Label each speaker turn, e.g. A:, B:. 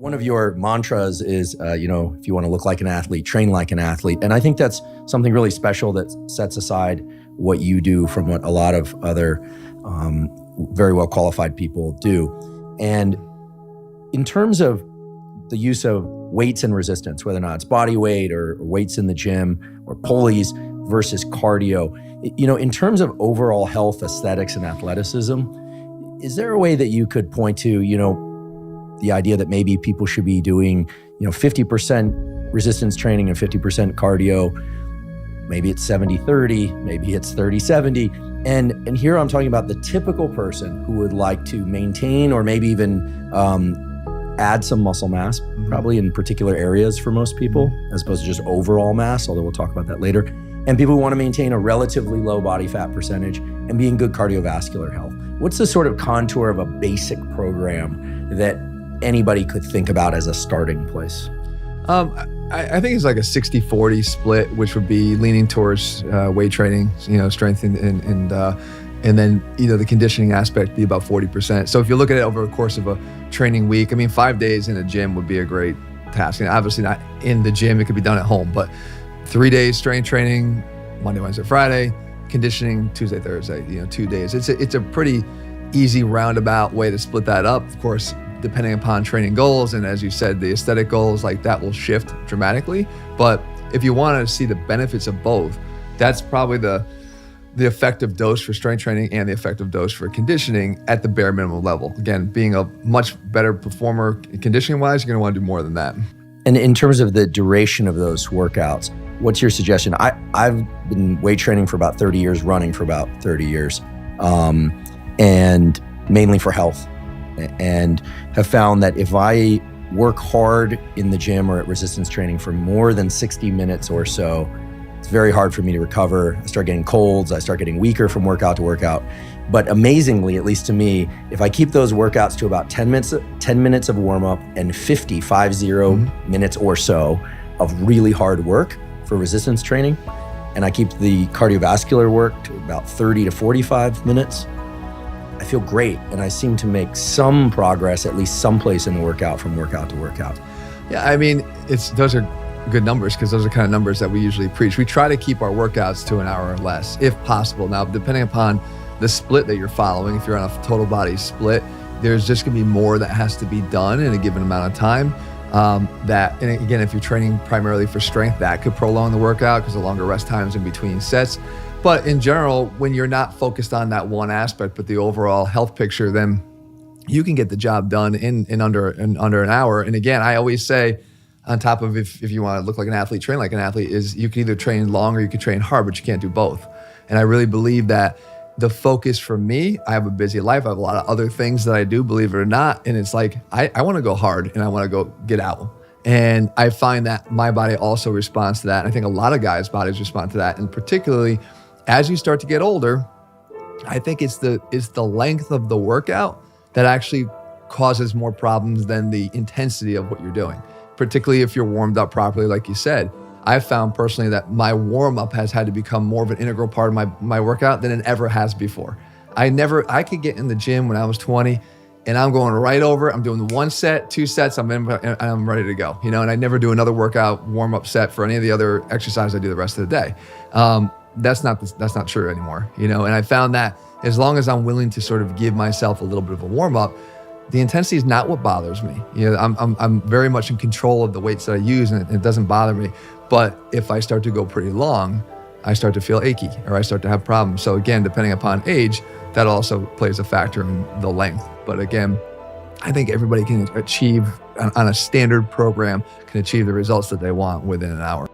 A: One of your mantras is, if you want to look like an athlete, train like an athlete. And I think that's something really special that sets aside what you do from what a lot of other very well qualified people do. And in terms of the use of weights and resistance, whether or not it's body weight or weights in the gym or pulleys versus cardio, in terms of overall health, aesthetics, and athleticism, is there a way that you could point to, the idea that maybe people should be doing, 50% resistance training and 50% cardio? Maybe it's 70-30, maybe it's 30-70. And here I'm talking about the typical person who would like to maintain or maybe even add some muscle mass, probably in particular areas for most people, as opposed to just overall mass, although we'll talk about that later. And people who want to maintain a relatively low body fat percentage and be in good cardiovascular health. What's the sort of contour of a basic program that anybody could think about as a starting place?
B: I think it's like a 60-40 split, which would be leaning towards weight training, strength and then the conditioning aspect be about 40%. So if you look at it over the course of a training week, 5 days in a gym would be a great task. And obviously not in the gym, it could be done at home, but 3 days strength training, Monday, Wednesday, Friday, conditioning Tuesday, Thursday, 2 days. It's a pretty easy roundabout way to split that up. Of course, depending upon training goals, and as you said, the aesthetic goals, like that will shift dramatically. But if you want to see the benefits of both, that's probably the effective dose for strength training and the effective dose for conditioning at the bare minimum level. Again, being a much better performer conditioning wise, you're going to want to do more than that.
A: And in terms of the duration of those workouts, what's your suggestion? I've been weight training for about 30 years, running for about 30 years, and mainly for health. And have found that if I work hard in the gym or at resistance training for more than 60 minutes or so, it's very hard for me to recover. I start getting colds, I start getting weaker from workout to workout. But amazingly, at least to me, if I keep those workouts to about 10 minutes of warm up and 50 minutes or so of really hard work for resistance training, and I keep the cardiovascular work to about 30 to 45 minutes, I feel great, and I seem to make some progress, at least someplace in the workout, from workout to workout.
B: Yeah, those are good numbers because those are kind of numbers that we usually preach. We try to keep our workouts to an hour or less, if possible. Now, depending upon the split that you're following, if you're on a total body split, there's just gonna be more that has to be done in a given amount of time. And again, if you're training primarily for strength, that could prolong the workout because the longer rest times in between sets. But in general, when you're not focused on that one aspect, but the overall health picture, then you can get the job done in under an hour. And again, I always say, on top of if you want to look like an athlete, train like an athlete, is you can either train long or you can train hard, but you can't do both. And I really believe that the focus for me, I have a busy life, I have a lot of other things that I do, believe it or not. And it's like, I want to go hard and I want to go get out. And I find that my body also responds to that. And I think a lot of guys' bodies respond to that. And particularly as you start to get older, I think it's the length of the workout that actually causes more problems than the intensity of what you're doing. Particularly if you're warmed up properly, like you said. I've found personally that my warm-up has had to become more of an integral part of my workout than it ever has before. I could get in the gym when I was 20 and I'm going right over, I'm doing the 1 set, 2 sets, I'm ready to go, and I never do another workout warm-up set for any of the other exercises I do the rest of the day. That's not true anymore, and I found that as long as I'm willing to sort of give myself a little bit of a warm-up, the intensity is not what bothers me. I'm very much in control of the weights that I use and it doesn't bother me. But if I start to go pretty long, I start to feel achy or I start to have problems. So again, depending upon age, that also plays a factor in the length. But again, I think everybody can achieve on a standard program, can achieve the results that they want within an hour.